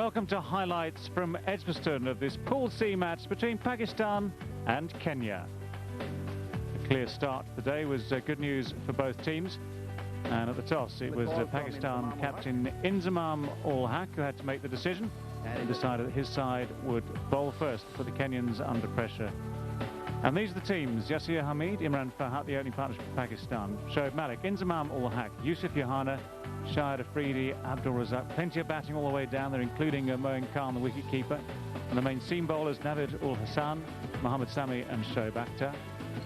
welcome to highlights from Edgbaston of this Pool C match between Pakistan and Kenya. A clear start to the day was good news for both teams. And at the toss, it was Pakistan captain Inzamam Ul Haq who had to make the decision and decided that his side would bowl first to put the Kenyans under pressure. And these are the teams: Yasir Hamid, Imran Farhat, the opening partnership for Pakistan, Shoaib Malik, Inzamam Ul Haq, Yusuf Yohana, Shahid Afridi, Abdul Razak. Plenty of batting all the way down there, including Moeen Khan, the wicket-keeper. And the main seam bowlers, Navid Ul Hassan, Mohammad Sami and Shoaib Akhtar.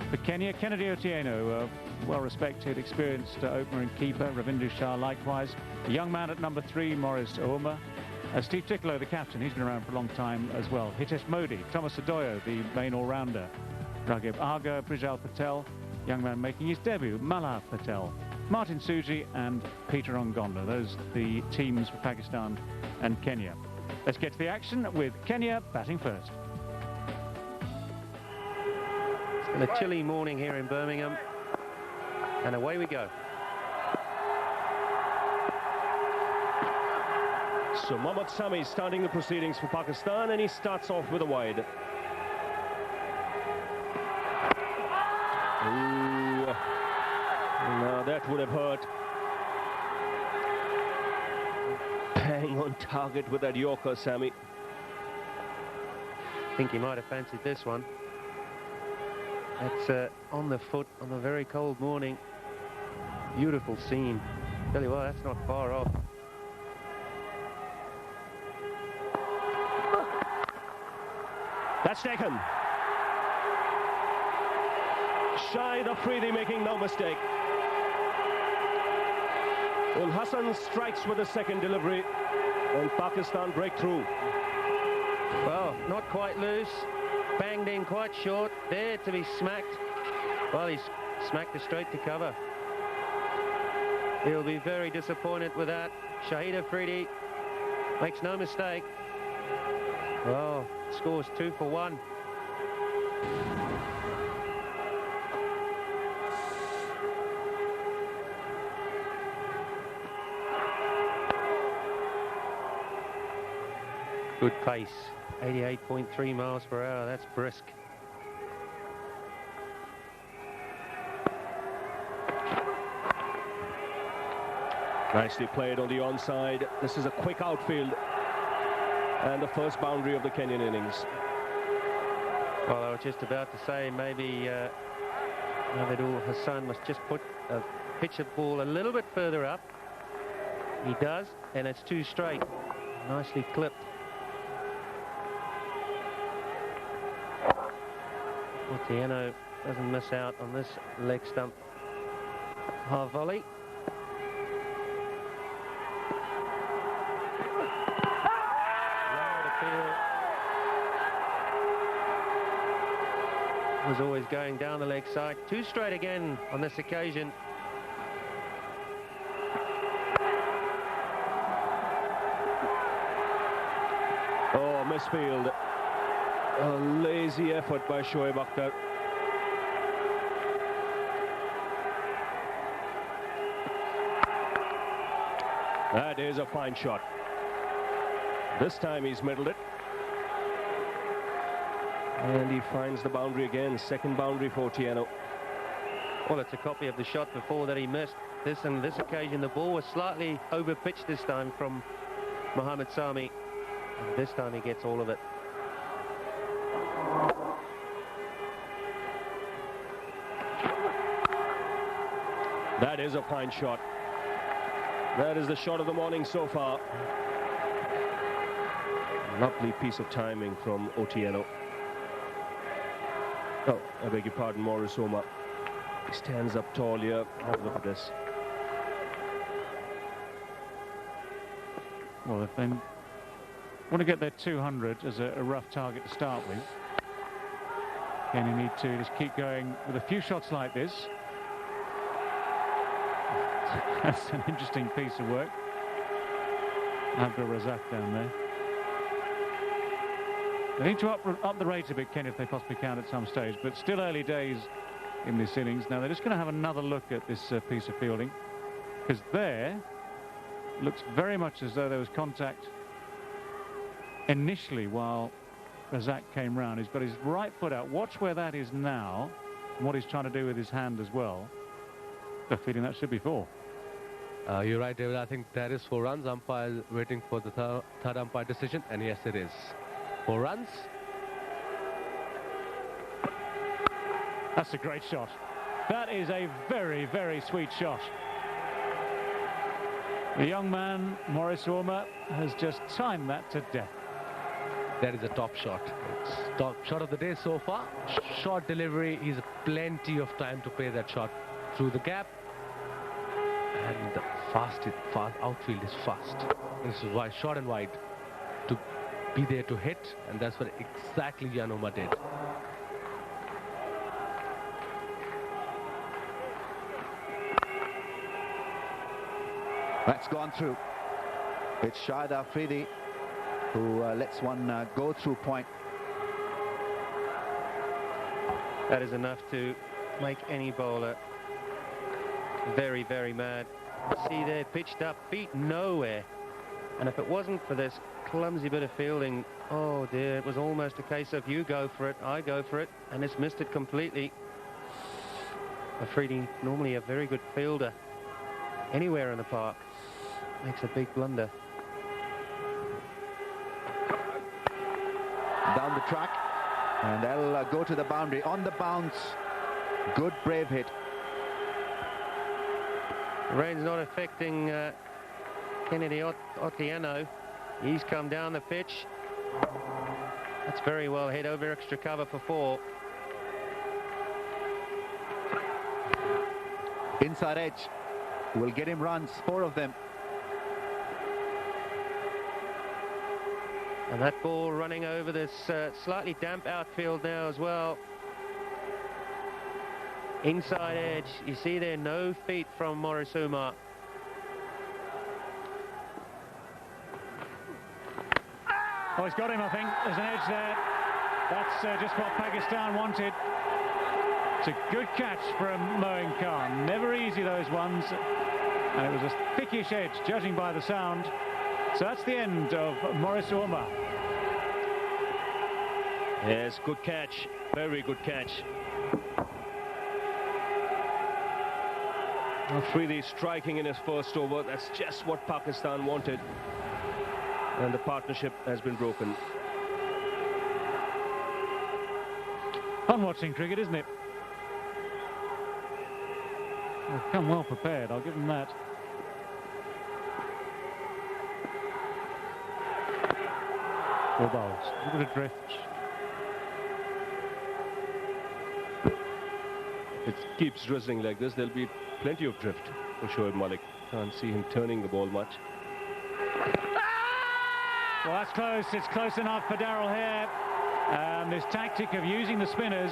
For Kenya, Kennedy Otieno, well-respected, experienced opener and keeper. Ravindu Shah likewise. A young man at number 3, Morris Ouma. Steve Ticklow, the captain, he's been around for a long time as well. Hitesh Modi, Thomas Adoyo, the main all-rounder. Raghib Aga, Brijal Patel, young man making his debut, Malhar Patel, Martin Suji and Peter Ongonda. Those are the teams for Pakistan and Kenya. Let's get to the action with Kenya batting first. It's been a chilly morning here in Birmingham, and away we go. So Mohammad Sami starting the proceedings for Pakistan, and he starts off with a wide. Ooh, now that would have hurt. Bang on target with that Yorker, Sami. I think he might have fancied this one. That's on the foot on a very cold morning. Beautiful scene. Tell you what, that's not far off. That's taken. Shahid Afridi making no mistake. Ul Hassan strikes with a second delivery, and Pakistan break through. Well, not quite loose. Banged in quite short. There to be smacked. Well, he's smacked it straight to cover. He'll be very disappointed with that. Shahid Afridi makes no mistake. Well, scores 2 for 1. Good pace, 88.3 miles per hour, that's brisk. Nicely played on the onside. This is a quick outfield, and the first boundary of the Kenyan innings. Well, I was just about to say maybe Navid Ul Hassan must just pitch a ball a little bit further up. He does, and it's 2 straight. Nicely clipped. Otieno doesn't miss out on this leg stump half volley. Was always going down the leg side. 2 straight again on this occasion. Oh, misfield. A lazy effort by Shoaib Akhtar. That is a fine shot. This time he's middled it. And he finds the boundary again. Second boundary for Otieno. Well, it's a copy of the shot before that he missed. On this occasion, the ball was slightly over-pitched this time from Mohammad Sami. And this time he gets all of it. That is a fine shot. That is the shot of the morning so far. Lovely piece of timing from Otieno. Oh, I beg your pardon, Morris Ouma. He stands up tall here. Have a look at this. Well, if they want to get their 200 as a rough target to start with, then you need to just keep going with a few shots like this. That's an interesting piece of work. Abdul Razak down there. They need to up the rate a bit, Ken, if they possibly can at some stage, but still early days in this innings. Now they're just going to have another look at this piece of fielding, because there looks very much as though there was contact initially while Razak came round. He's got his right foot out. Watch where that is now and what he's trying to do with his hand as well. Got a feeling that should be 4. You're right, David. I think that is 4 runs. Umpire waiting for the third umpire decision, and yes, it is 4 runs. That's a great shot. That is a very, very sweet shot. The young man, Maurice Ormer, has just timed that to death. That is a top shot. It's top shot of the day so far. Short delivery is plenty of time to play that shot through the gap. And fast outfield is fast. This is why short and wide to be there to hit, and that's what exactly Jan Ormer did. That's gone through. It's Shahid Afridi who lets one go through point. That is enough to make any bowler very, very mad. See there, pitched up, beat nowhere. And if it wasn't for this clumsy bit of fielding, oh dear, it was almost a case of you go for it, I go for it, and it's missed it completely. Afridi, normally a very good fielder, anywhere in the park, makes a big blunder. Down the track, and they'll go to the boundary on the bounce. Good brave hit. The rain's not affecting Kennedy Otieno. He's come down the pitch. That's very well hit over extra cover for 4. Inside edge will get him runs, 4 of them. And that ball running over this slightly damp outfield now as well. Inside edge, you see there, no feet from Maurice Ormer. Oh, he's got him, I think. There's an edge there. That's just what Pakistan wanted. It's a good catch from Moin Khan. Never easy, those ones. And it was a thickish edge, judging by the sound. So that's the end of Maurice Ormer. Yes, good catch. Very good catch. Afridi striking in his first over. That's just what Pakistan wanted. And the partnership has been broken. Fun watching cricket, isn't it? They've come well prepared, I'll give them that. Four bowls, a little bit of drift. It keeps drizzling like this, there'll be plenty of drift for Shoaib Malik. Can't see him turning the ball much. Well, that's close. It's close enough for Darrell Hare. This tactic of using the spinners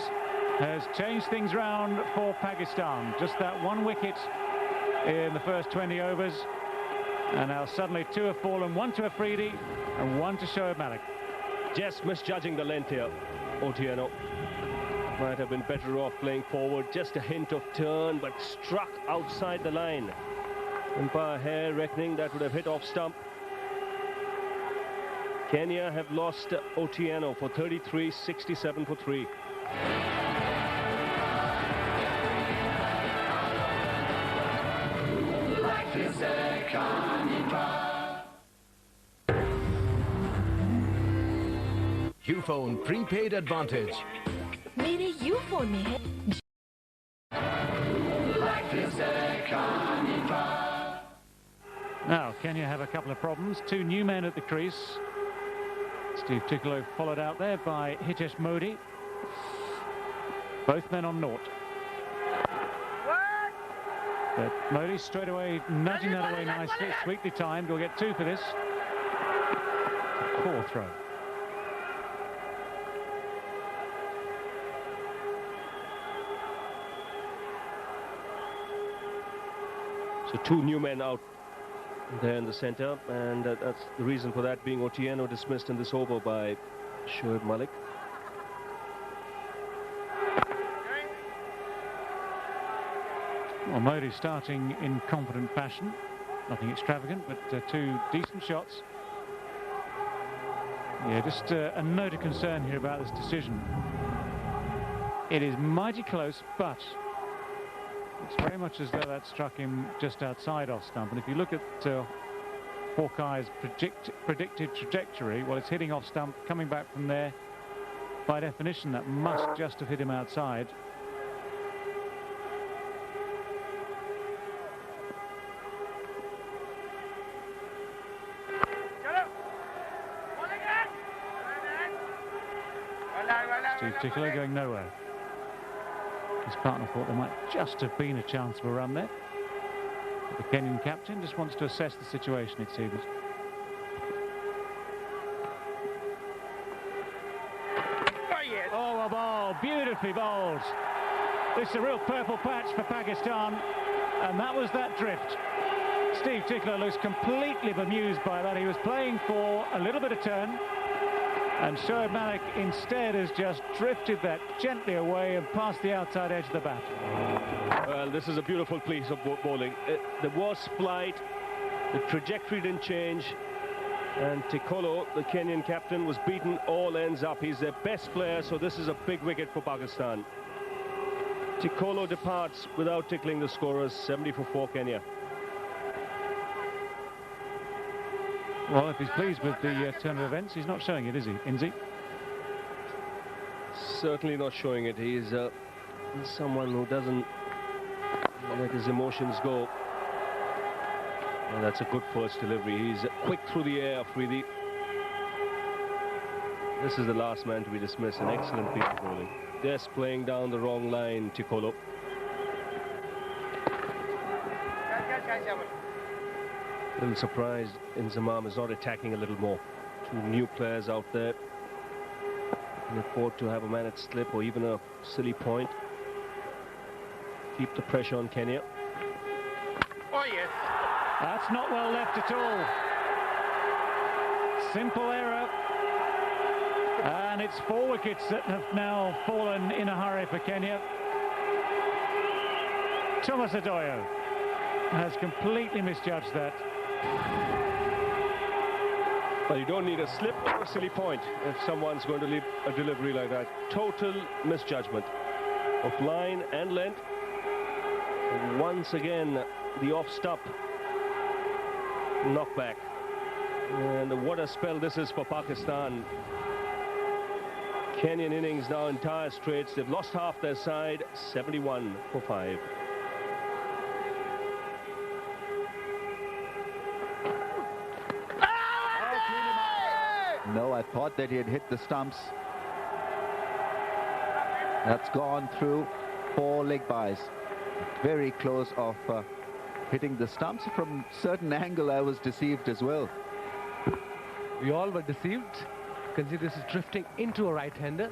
has changed things round for Pakistan. Just that 1 wicket in the first 20 overs. And now suddenly 2 have fallen, 1 to Afridi and 1 to Shoaib Malik. Just misjudging the length here, Otieno. Might have been better off playing forward. Just a hint of turn, but struck outside the line. Umpire Hare reckoning that would have hit off stump. Kenya have lost Otieno for 33, 67 for 3. Life is a carnival. Ufone prepaid advantage. मेरे यूफोन में है. Life is a carnival. Now, Kenya have a couple of problems. 2 new men at the crease. Steve Ticklow followed out there by Hitesh Modi. Both men on naught. But Modi straight away nudging that away nicely. Sweetly timed. We'll get 2 for this. Poor throw. So 2 new men out there in the centre, and that's the reason for that being Otieno dismissed in this over by Shoaib Malik. Well, Modi starting in confident fashion. Nothing extravagant, but 2 decent shots. Yeah, just a note of concern here about this decision. It is mighty close, but it's very much as though that struck him just outside off stump. And if you look at Hawkeye's predicted trajectory, well, it's hitting off stump, coming back from there. By definition, that must just have hit him outside. Steve Tickler going nowhere. His partner thought there might just have been a chance of a run there. But the Kenyan captain just wants to assess the situation, it seems. Oh, a ball, beautifully bowled. This is a real purple patch for Pakistan, and that was that drift. Steve Tickler looks completely bemused by that. He was playing for a little bit of turn, and Shoaib Malik instead has just drifted that gently away and past the outside edge of the bat. Well, this is a beautiful piece of bowling. There was flight, the trajectory didn't change, and Tikolo, the Kenyan captain, was beaten all ends up. He's their best player, so this is a big wicket for Pakistan. Tikolo departs without tickling the scorers, 70 for 4 Kenya. Well, if he's pleased with the turn of events, he's not showing it, is he, Inzi? Certainly not showing it. He's someone who doesn't let his emotions go. And that's a good first delivery. He's quick through the air, Afridi. This is the last man to be dismissed. An excellent piece of bowling. Just playing down the wrong line, Tikolo. A little surprised Inzamam is not attacking a little more. 2 new players out there. Can afford to have a man at slip or even a silly point. Keep the pressure on Kenya. Oh, yes. That's not well left at all. Simple error. And it's 4 wickets that have now fallen in a hurry for Kenya. Thomas Adoyo has completely misjudged that. But you don't need a slip or a silly point if someone's going to leave a delivery like that. Total misjudgment of line and length. And once again, the off-stump knockback. And what a spell this is for Pakistan. Kenyan innings now in dire straits. They've lost half their side, 71 for 5. No, I thought that he had hit the stumps. That's gone through 4 leg byes. Very close of hitting the stumps. From certain angle, I was deceived as well. We all were deceived. You can see this is drifting into a right-hander.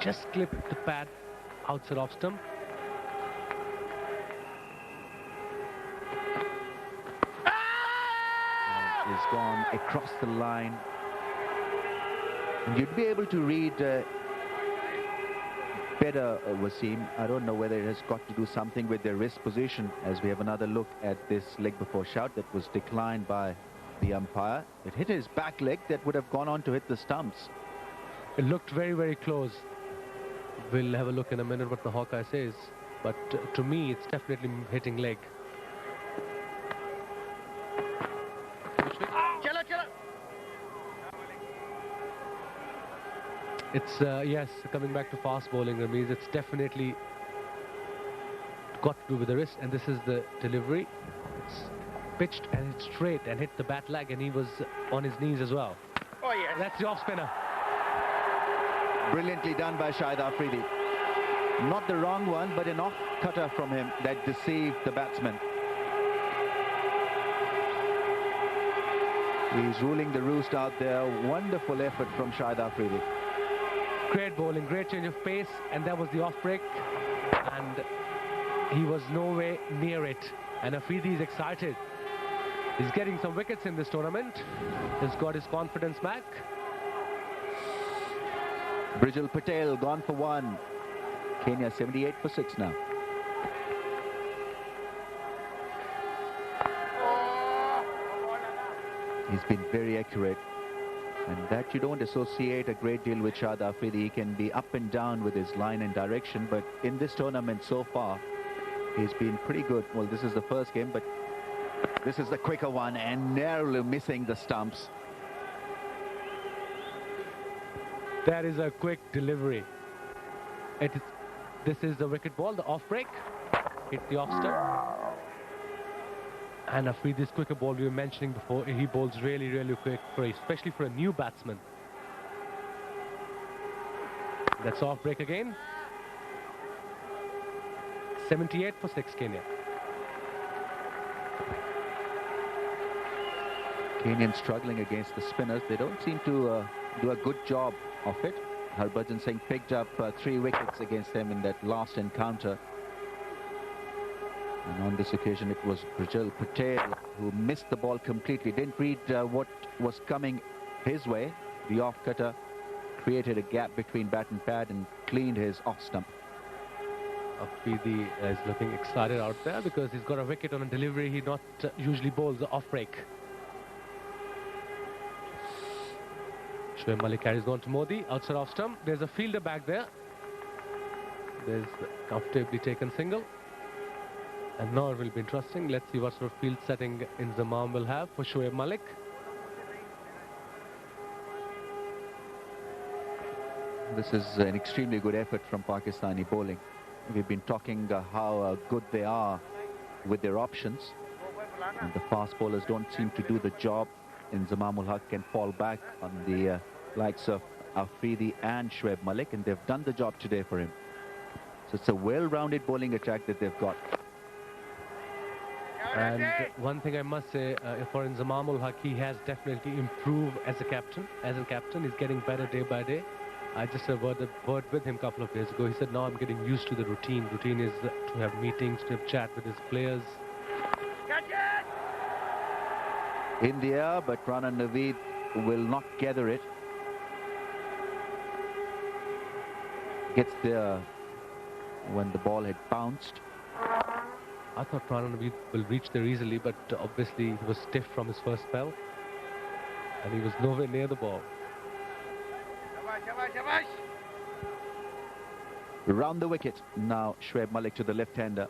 Just clipped the pad outside off stump. It's gone across the line. And you'd be able to read better, Wasim. I don't know whether it has got to do something with their wrist position, as we have another look at this leg before shout that was declined by the umpire. It hit his back leg that would have gone on to hit the stumps. It looked very, very close. We'll have a look in a minute what the Hawkeye says. But to me, it's definitely hitting leg. It's, yes, coming back to fast bowling, Ramiz, it's definitely got to do with the wrist, and this is the delivery. It's pitched and it's straight and hit the bat leg, and he was on his knees as well. Oh, yes. That's the off spinner. Brilliantly done by Shahid Afridi. Not the wrong one, but an off cutter from him that deceived the batsman. He's ruling the roost out there. Wonderful effort from Shahid Afridi. Great bowling, great change of pace, and that was the off break, and he was nowhere near it. And Afridi is excited. He's getting some wickets in this tournament. He's got his confidence back. Brijal Patel gone for 1. Kenya 78 for 6 now. He's been very accurate. And that you don't associate a great deal with Shahid Afridi. He can be up and down with his line and direction, but in this tournament so far, he's been pretty good. Well, this is the first game, but this is the quicker one, and narrowly missing the stumps. That is a quick delivery. This is the wicket ball, the off break. Hit the off stump. And Afridi's quicker ball we were mentioning before, he bowls really, really quick, especially for a new batsman. That's off break again. 78 for 6, Kenya. Kenyan struggling against the spinners. They don't seem to do a good job of it. Harbhajan Singh picked up 3 wickets against them in that last encounter. And on this occasion, it was Prajal Patel who missed the ball completely. Didn't read what was coming his way. The off-cutter created a gap between bat and pad and cleaned his off-stump. Afridi is looking excited out there because he's got a wicket on a delivery. He not usually bowls the off-break. Shoaib Malik carries on to Modi, outside off-stump. There's a fielder back there. There's the comfortably taken single. And now it will be interesting. Let's see what sort of field setting Inzamam will have for Shoaib Malik. This is an extremely good effort from Pakistani bowling. We've been talking how good they are with their options. And the fast bowlers don't seem to do the job. Inzamam ul Haq can fall back on the likes of Afridi and Shoaib Malik, and they've done the job today for him. So it's a well-rounded bowling attack that they've got. And one thing I must say for Inzamam ul Haq, he has definitely improved as a captain. He's getting better day by day. I just had a word with him a couple of days ago. He said, now I'm getting used to the routine. Routine is to have meetings, to have chat with his players. In the air, but Rana Naveed will not gather it. Gets there when the ball had bounced. I thought Rana Naveed will reach there easily, but obviously he was stiff from his first spell. And he was nowhere near the ball. Round the wicket. Now Shoaib Malik to the left-hander.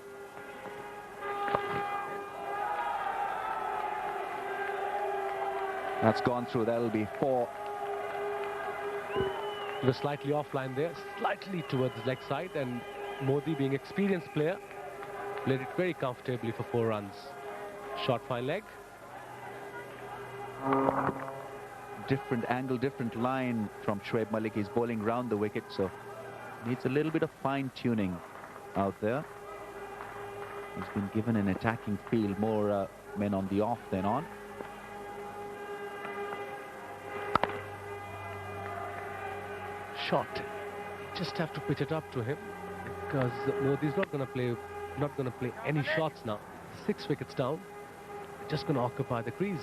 That's gone through. That'll be 4. He was slightly offline there, slightly towards the leg side, and Modi, being experienced player, played it very comfortably for 4 runs. Short fine leg. Different angle, different line from Shoaib Malik. He's bowling round the wicket, so needs a little bit of fine-tuning out there. He's been given an attacking field, more men on the off than on. Shot. Just have to pitch it up to him because Modi's not going to play any shots now. 6 wickets down. Just going to occupy the crease.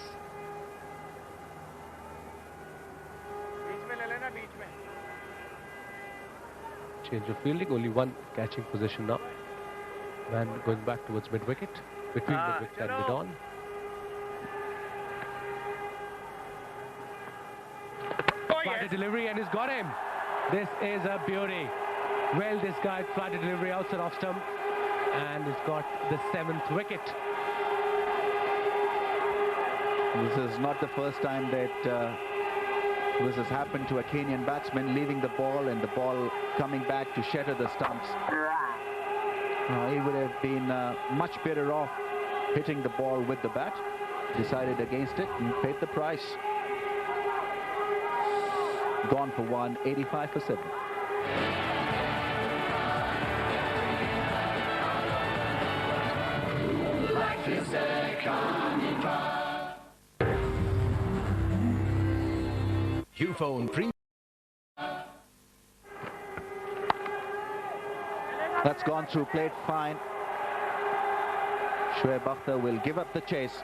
Change of fielding, only 1 catching position now. Man going back towards mid-wicket, between mid-wicket and mid-on. Flighted delivery, and he's got him. This is a beauty. Well disguised flighted delivery outside off stump, and he's got the 7th wicket. This is not the first time that this has happened to a Kenyan batsman, leaving the ball and the ball coming back to shatter the stumps. He would have been much better off hitting the ball with the bat. Decided against it and paid the price. Gone for 1, 85 for 7. Ufone Pre. That's gone through, played fine. Shoaib Akhtar will give up the chase.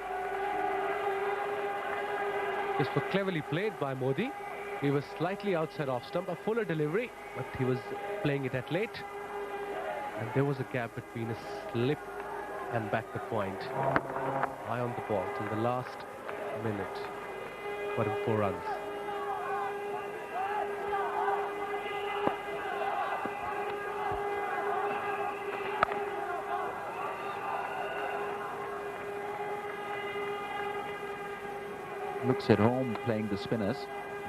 This was cleverly played by Modi. He was slightly outside off stump, a fuller delivery, but he was playing it at late. And there was a gap between a slip and back the point. Eye on the ball till the last minute. Got him 4 runs. looks at home playing the spinners.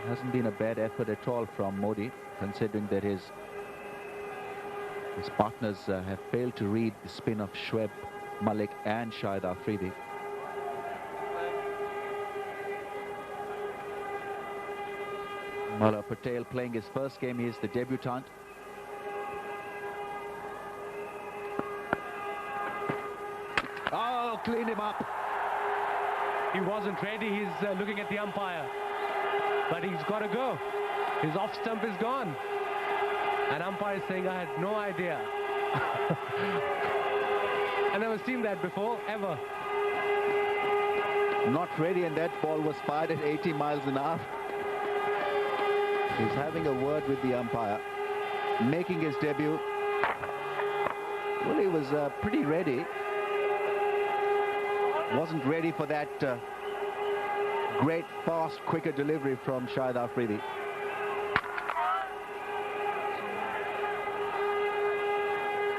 It hasn't been a bad effort at all from Modi, considering that his partners have failed to read the spin of Shoaib Malik and Shahid Afridi. Mullah Patel playing his first game. He is the debutant. Oh, clean him up. He wasn't ready. He's looking at the umpire. But he's got to go. His off stump is gone. And umpire is saying, I had no idea. I've never seen that before, ever. Not ready, and that ball was fired at 80 miles an hour. He's having a word with the umpire, making his debut. Well, he was pretty ready. Wasn't ready for that great, fast, quicker delivery from Shahid Afridi.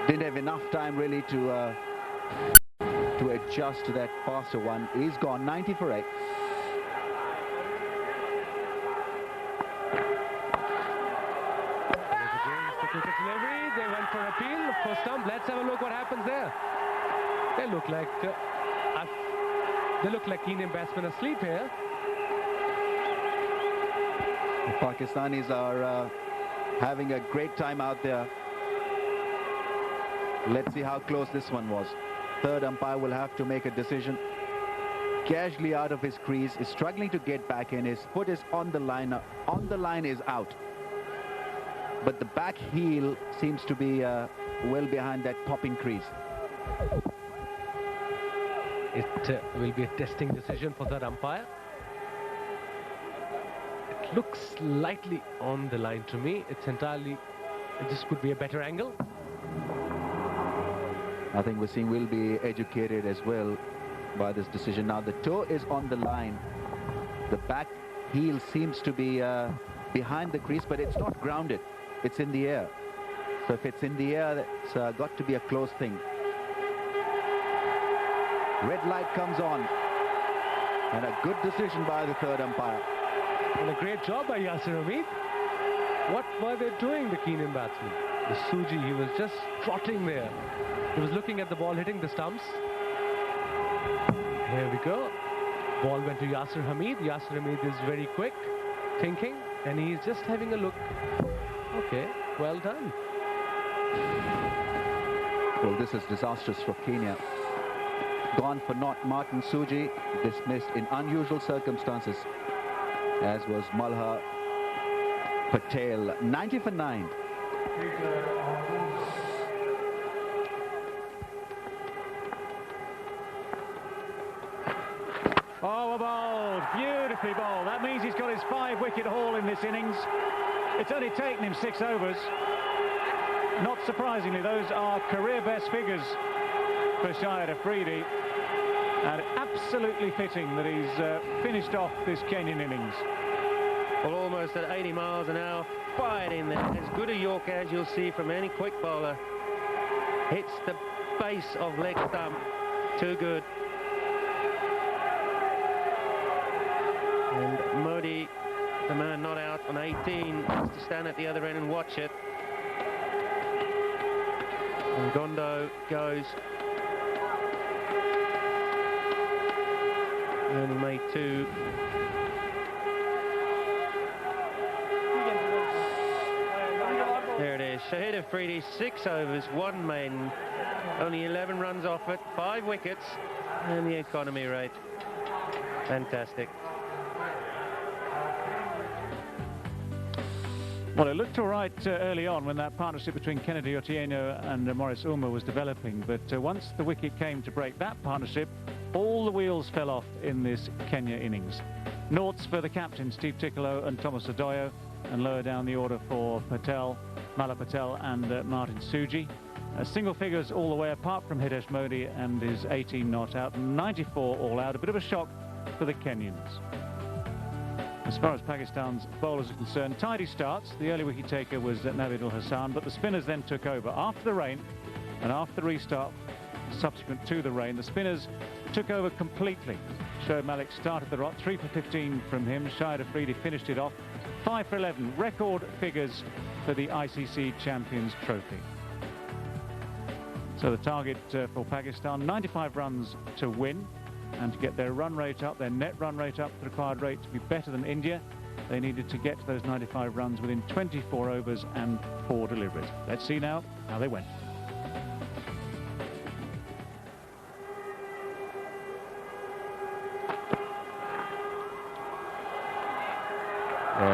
Didn't have enough time really to adjust to that faster one. He's gone 90 for 8. They went for appeal for stump. Let's have a look what happens there. They look like Indian batsmen asleep here. The Pakistanis are having a great time out there. Let's see how close this one was. Third umpire will have to make a decision. Casually out of his crease, is struggling to get back in. His foot is on the line. On the line is out. But the back heel seems to be well behind that popping crease. It will be a testing decision for that umpire. It looks slightly on the line to me. This could be a better angle. I think Wasim will be educated as well by this decision. Now the toe is on the line. The back heel seems to be behind the crease, but it's not grounded. It's in the air. So if it's in the air, it's got to be a close thing. Red light comes on. And a good decision by the third umpire. And a great job by Yasir Hamid. What were they doing, the Kenyan batsman? The Suji, he was just trotting there. He was looking at the ball hitting the stumps. Here we go. Ball went to Yasir Hamid. Yasir Hamid is very quick, thinking, and he's just having a look. Okay, well done. Well, this is disastrous for Kenya. Gone for naught. Martin Suji dismissed in unusual circumstances, as was Mullah Patel. 90 for 9. Oh, a bowled, beautifully bowled. That means he's got his 5-wicket haul in this innings. It's only taken him 6 overs. Not surprisingly, those are career best figures for Shahid Afridi. And absolutely fitting that he's finished off this Kenyan innings. Well, almost at 80 miles an hour, fired in there. As good a Yorker as you'll see from any quick bowler. Hits the base of leg stump. Too good. And Modi, the man not out on 18, has to stand at the other end and watch it. And Gondo goes. He only made 2. There it is. Shahid Afridi, 6 overs, 1 maiden. Only 11 runs off it, 5 wickets, and the economy rate. Fantastic. Well, it looked all right early on when that partnership between Kennedy Otieno and Maurice Ulmer was developing, but once the wicket came to break that partnership, all the wheels fell off in this Kenya innings. Noughts for the captains, Steve Tickolo and Thomas Adoyo, and lower down the order for Patel, Mullah Patel and Martin Suji. Single figures all the way apart from Hitesh Modi and his 18 not out, 94 all out. A bit of a shock for the Kenyans. As far as Pakistan's bowlers are concerned, tidy starts. The early wicket taker was Navid Al-Hassan, but the spinners then took over. After the rain and after the restart subsequent to the rain, the spinners took over completely. Shoaib Malik started the rot, 3 for 15 from him. Shahid Afridi finished it off, 5 for 11. Record figures for the ICC Champions Trophy. So the target for Pakistan, 95 runs to win and to get their run rate up, their net run rate up, the required rate to be better than India. They needed to get to those 95 runs within 24 overs and 4 deliveries. Let's see now how they went.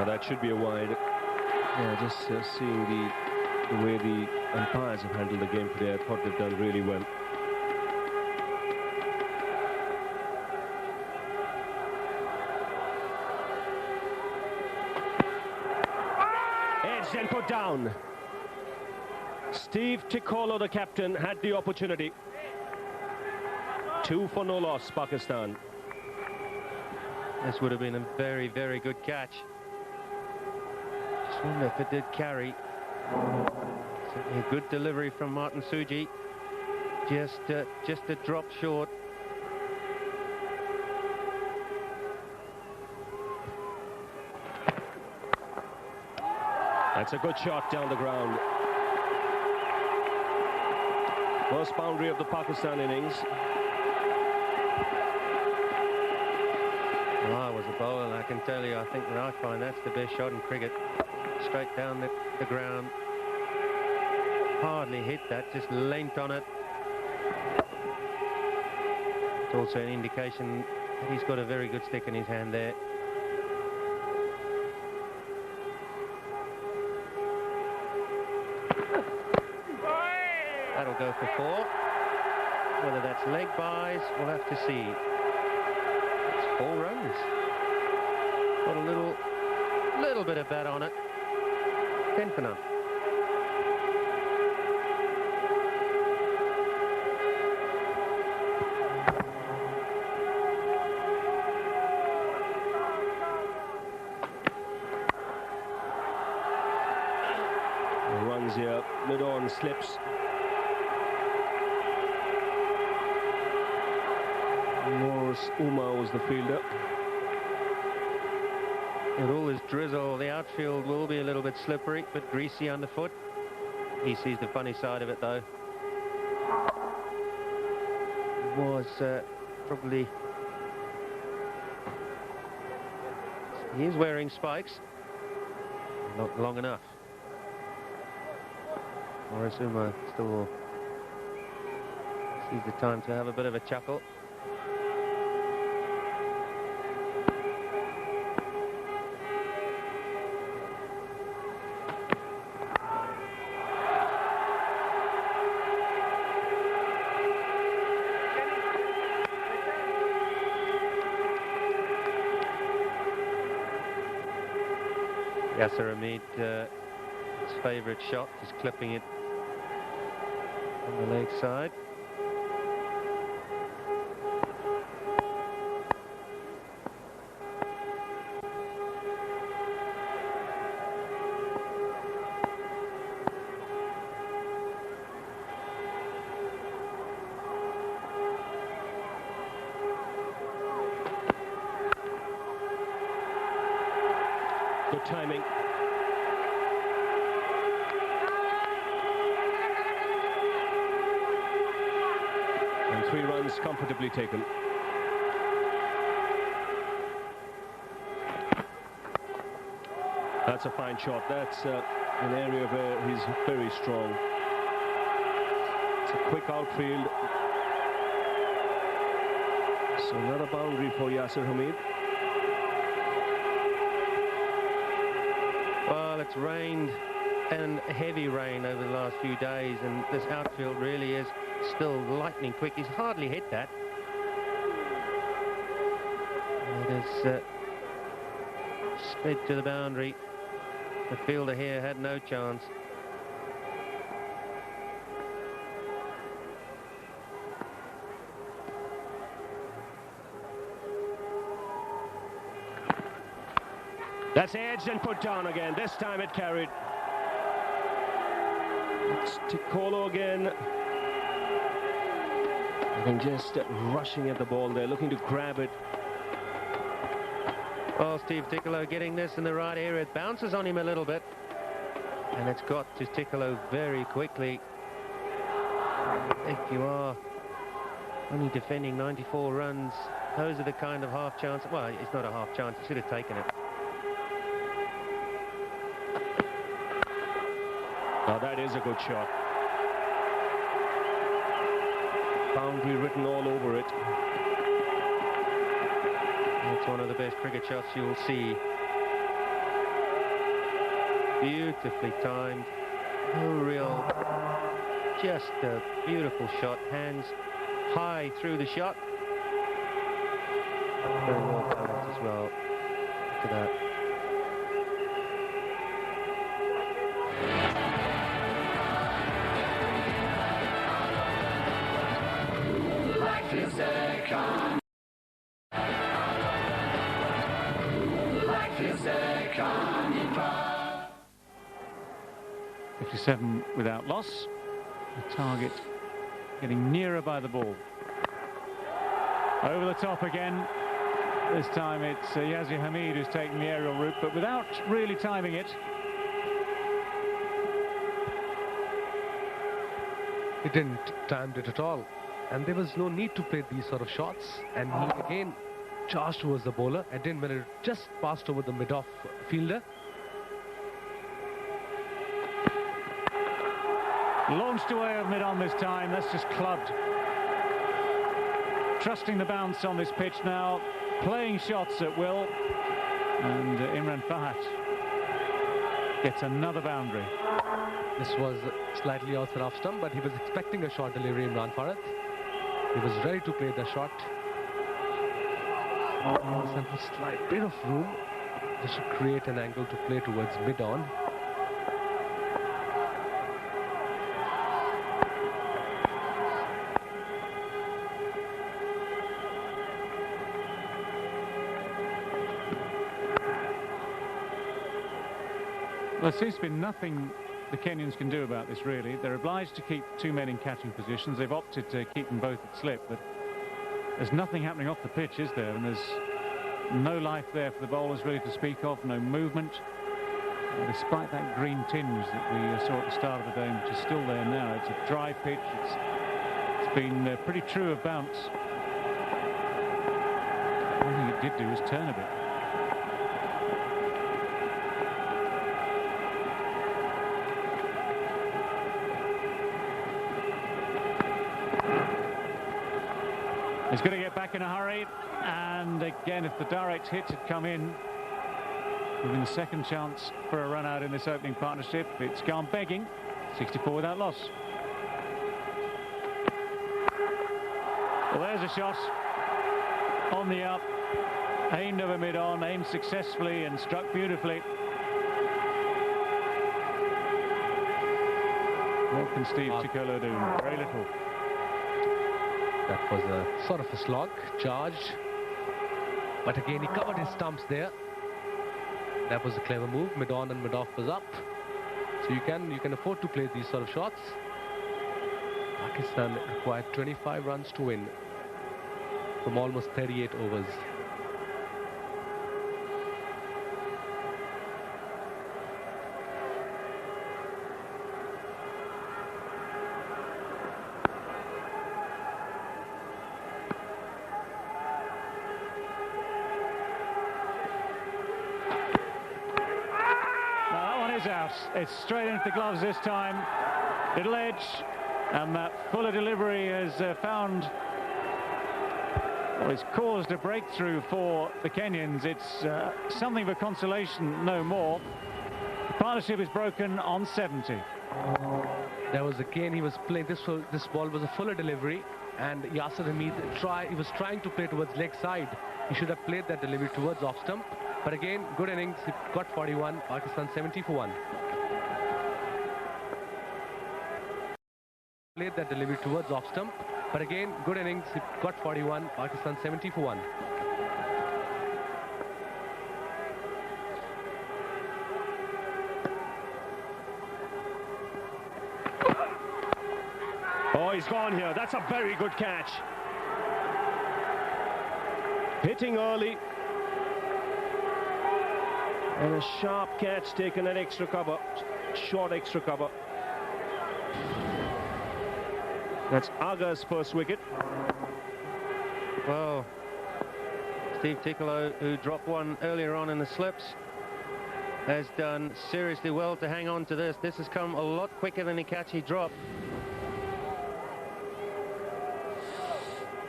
That should be a wide. Yeah, just seeing the way the umpires have handled the game today, I thought they've done really well. Edged and put down. Steve Tikolo, the captain, had the opportunity. 2 for no loss, Pakistan. This would have been a very, very good catch. Just wonder if it did carry. Certainly a good delivery from Martin Suji. Just a drop short. That's a good shot down the ground. First boundary of the Pakistan innings. I was a bowler, and I can tell you, I think that I find that's the best shot in cricket. Straight down the ground. Hardly hit that, just leant on it. It's also an indication that he's got a very good stick in his hand there. That'll go for 4. Whether that's leg buys, we'll have to see. It's 4 runs. Got a little bit of bat on it. 10 for none. Runs here, mid-on slips. Morris Uma was the fielder. It all is drizzle. The outfield will be a little bit slippery, but greasy underfoot. He sees the funny side of it, though. It was probably... He is wearing spikes. Not long enough. Morris Uma still sees the time to have a bit of a chuckle. Yasser Hamid, his favourite shot, is clipping it on the leg side. Good timing. And 3 runs comfortably taken. That's a fine shot. That's an area where he's very strong. It's a quick outfield. So another boundary for Yasser Hamid. Well, it's rained, and heavy rain over the last few days, and this outfield really is still lightning quick. He's hardly hit that. It is straight to the boundary. The fielder here had no chance. That's edged and put down again. This time it carried. It's Tikolo again. I think just rushing at the ball there, looking to grab it. Well, Steve Ticcolo getting this in the right area. It bounces on him a little bit. And it's got to Ticcolo very quickly. If you are only defending 94 runs, those are the kind of half chance. Well, it's not a half chance. He should have taken it. Now that is a good shot. Boundary written all over it. It's one of the best cricket shots you'll see. Beautifully timed. No real, just a beautiful shot. Hands high through the shot. Very well balanced as well. Look at that. Life is a con. Life is a carnival. 57 without loss. The target getting nearer by the ball. Over the top again. This time it's Yazir Hamid who's taking the aerial route, but without really timing it. He didn't time it at all. And there was no need to play these sort of shots. And he again charged towards the bowler. And then when it just passed over the mid-off fielder. Launched away of mid-on this time. That's just clubbed. Trusting the bounce on this pitch now. Playing shots at will. And Imran Fahat gets another boundary. This was slightly outside off stump, but he was expecting a short delivery, Imran Fahat. He was ready to play the shot. And a slight bit of room just to create an angle to play towards mid-on. Well, there seems to be nothing the Kenyans can do about this, really. They're obliged to keep two men in catching positions. They've opted to keep them both at slip, but there's nothing happening off the pitch, is there? And there's no life there for the bowlers really to speak of, no movement. And despite that green tinge that we saw at the start of the day, which is still there now, it's a dry pitch. It's been pretty true of bounce. One thing it did do was turn a bit. He's going to get back in a hurry, and again, if the direct hit had come in, giving the second chance for a run out in this opening partnership, it's gone begging. 64 without loss. Well, there's a shot on the up, aimed over mid-on, aimed successfully and struck beautifully. What can Steve Ticcolo do? Very little. That was a sort of a slog, charged. But again, he covered his stumps there. That was a clever move. Mid-on and mid-off was up. So you can afford to play these sort of shots. Pakistan required 25 runs to win from almost 38 overs. Out. It's straight into the gloves this time. Little edge, and that Fuller delivery has found, well, it's caused a breakthrough for the Kenyans. It's something of a consolation, no more. The partnership is broken on 70. There was again, he was playing this ball was a Fuller delivery, and Yazir Hamid he was trying to play towards leg side. He should have played that delivery towards off stump. But again, good innings. He got 41. Pakistan 70 for 1. Played that delivery towards off stump. But again, good innings. He got 41. Pakistan 70 for 1. Oh, he's gone here. That's a very good catch. Hitting early. And a sharp catch, taking that extra cover. Short extra cover. That's Aga's first wicket. Well, Steve Tickolo, who dropped one earlier on in the slips, has done seriously well to hang on to this. This has come a lot quicker than the catch he dropped.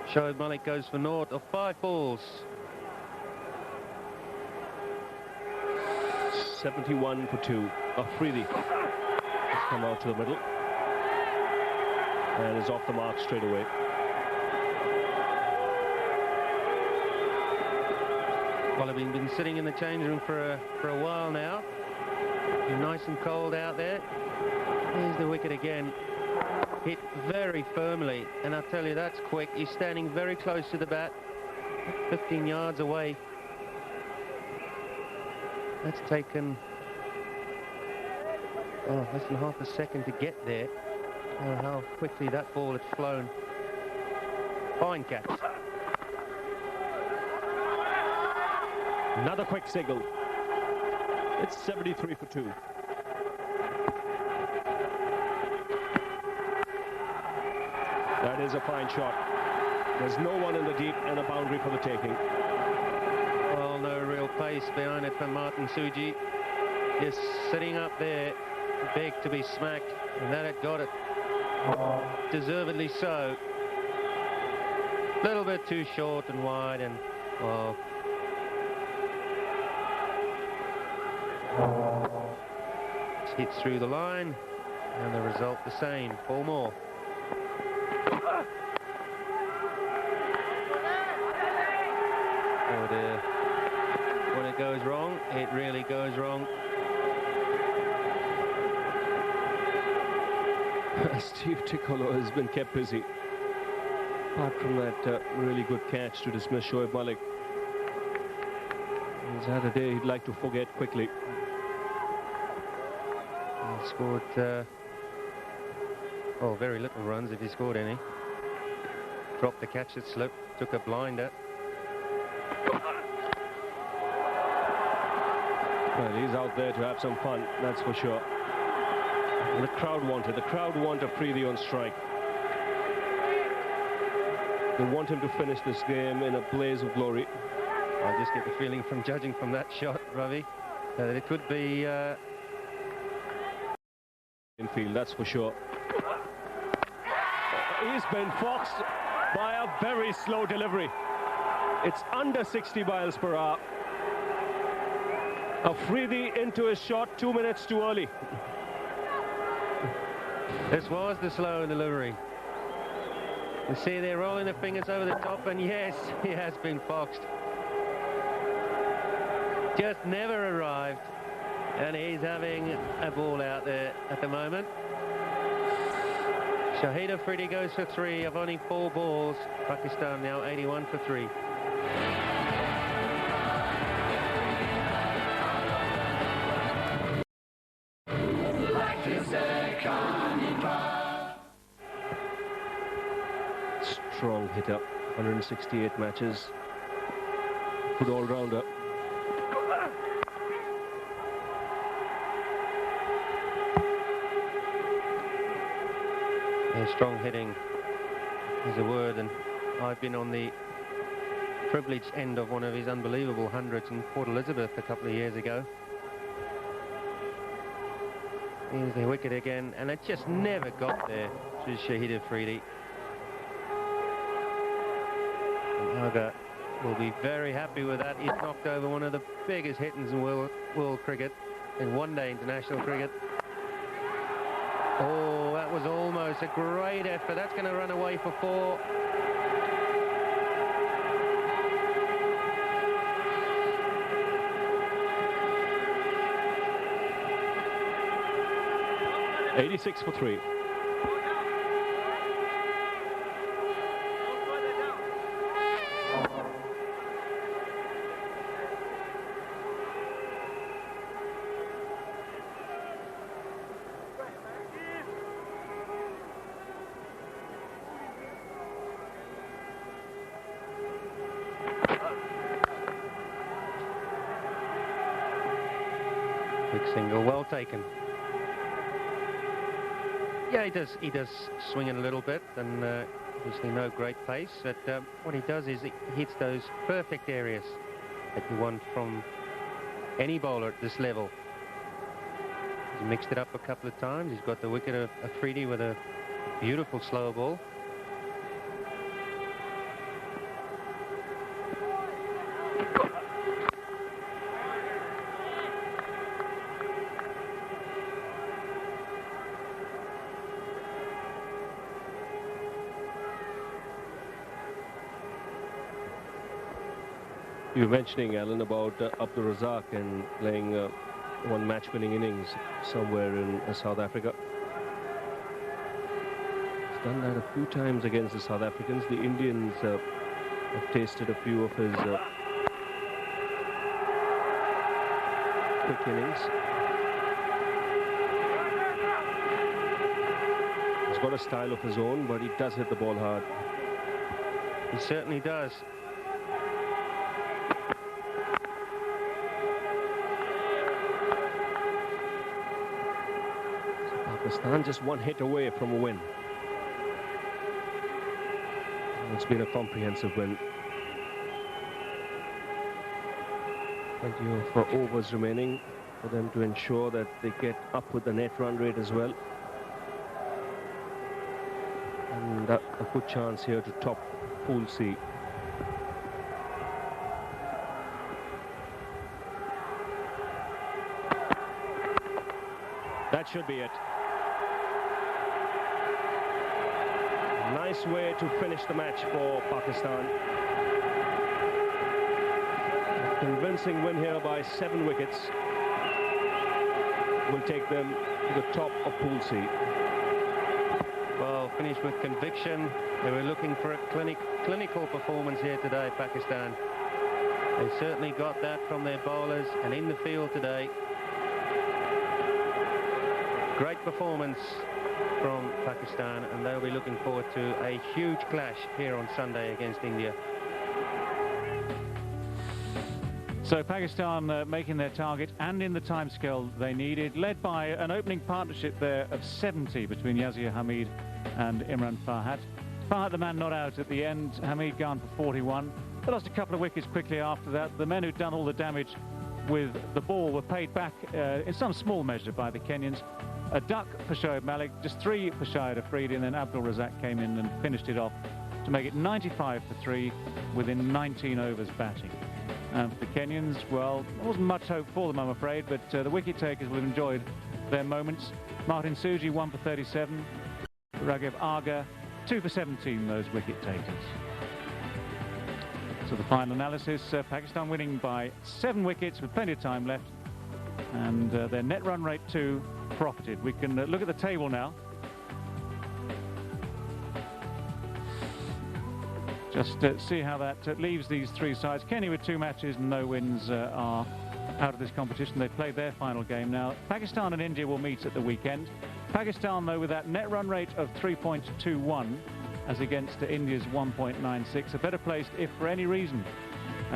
Shoaib Malik goes for naught of 5 balls. 71 for 2. Afridi has come out to the middle and is off the mark straight away. Well, I've been sitting in the change room for a while now. Nice and cold out there. Here's the wicket again. Hit very firmly, and I'll tell you, that's quick. He's standing very close to the bat, 15 yards away. That's taken less than half a second to get there. Oh, how quickly that ball had flown. Fine catch. Another quick signal. It's 73 for 2. That is a fine shot. There's no one in the deep and a boundary for the taking. Well, no real pace behind it for Martin Suji. Just sitting up there, big to be smacked, and that had got it. Deservedly so. A little bit too short and wide, and well, hit through the line, and the result the same. 4 more. Oh dear. When it goes wrong, it really goes wrong. Steve Tickolo has been kept busy. Apart from that really good catch to dismiss Shoaib Malik, he's had a day he'd like to forget quickly. He scored, very little runs if he scored any. Dropped the catch that slipped, took a blinder. Well, he's out there to have some fun, that's for sure. And the crowd want Afridi on strike. They want him to finish this game in a blaze of glory. I just get the feeling from judging from that shot, Ravi, that it could be infield, that's for sure. He's been foxed by a very slow delivery. It's under 60 miles per hour. Afridi into his shot 2 minutes too early. This was the slow delivery. You see they're rolling their fingers over the top, and yes, he has been foxed. Just never arrived, and he's having a ball out there at the moment. Shahid Afridi goes for 3 of only 4 balls. Pakistan now 81 for 3. Strong hitter, 168 matches. Good all-rounder. Yeah, strong hitting is a word, and I've been on the privileged end of one of his unbelievable hundreds in Port Elizabeth a couple of years ago. Here's the wicket again, and it just never got there to Shahid Afridi. Aga will be very happy with that. He's knocked over one of the biggest hitters in world cricket, in one-day international cricket. Oh, that was almost a great effort. That's going to run away for 4. '86 for 3. Single well taken. Yeah, he does swing it a little bit, and obviously no great pace, but what he does is he hits those perfect areas that you want from any bowler at this level. He's mixed it up a couple of times. He's got the wicket of Afridi with a beautiful slow ball. You were mentioning, Alan, about Abdul Razak and playing one match-winning innings somewhere in South Africa. He's done that a few times against the South Africans. The Indians have tasted a few of his quick innings. He's got a style of his own, but he does hit the ball hard. He certainly does. Pakistan just one hit away from a win. It's been a comprehensive win. Plenty of overs remaining for them to ensure that they get up with the net run rate as well. And a good chance here to top Pool C. That should be it. Nice way to finish the match for Pakistan. A convincing win here by 7 wickets will take them to the top of Pool C. Well, finished with conviction. They were looking for a clinical performance here today, Pakistan. They certainly got that from their bowlers, and in the field today, great performance from Pakistan, and they'll be looking forward to a huge clash here on Sunday against India. So Pakistan making their target and in the timescale they needed, led by an opening partnership there of 70 between Yazir Hamid and Imran Farhat. Farhat, the man not out at the end, Hamid gone for 41. They lost a couple of wickets quickly after that. The men who'd done all the damage with the ball were paid back in some small measure by the Kenyans. A duck for Shoaib Malik, just 3 for Shahid Afridi, and then Abdul Razak came in and finished it off to make it 95 for 3 within 19 overs batting. And for the Kenyans, well, there wasn't much hope for them, I'm afraid, but the wicket takers will have enjoyed their moments. Martin Suji 1 for 37, Raghav Aga 2 for 17, those wicket takers. So the final analysis, Pakistan winning by 7 wickets with plenty of time left, and their net run rate 2 profited. We can look at the table now. Just see how that leaves these 3 sides. Kenya with 2 matches and no wins are out of this competition. They played their final game now. Pakistan and India will meet at the weekend. Pakistan, though, with that net run rate of 3.21 as against India's 1.96. A better placed if for any reason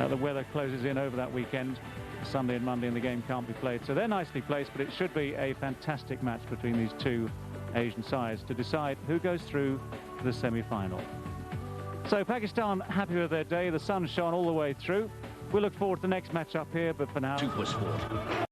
the weather closes in over that weekend. Sunday and Monday and the game can't be played. So they're nicely placed, but it should be a fantastic match between these 2 Asian sides to decide who goes through to the semi-final. So Pakistan happy with their day. The sun shone all the way through. We'll look forward to the next match up here, but for now... Supersport.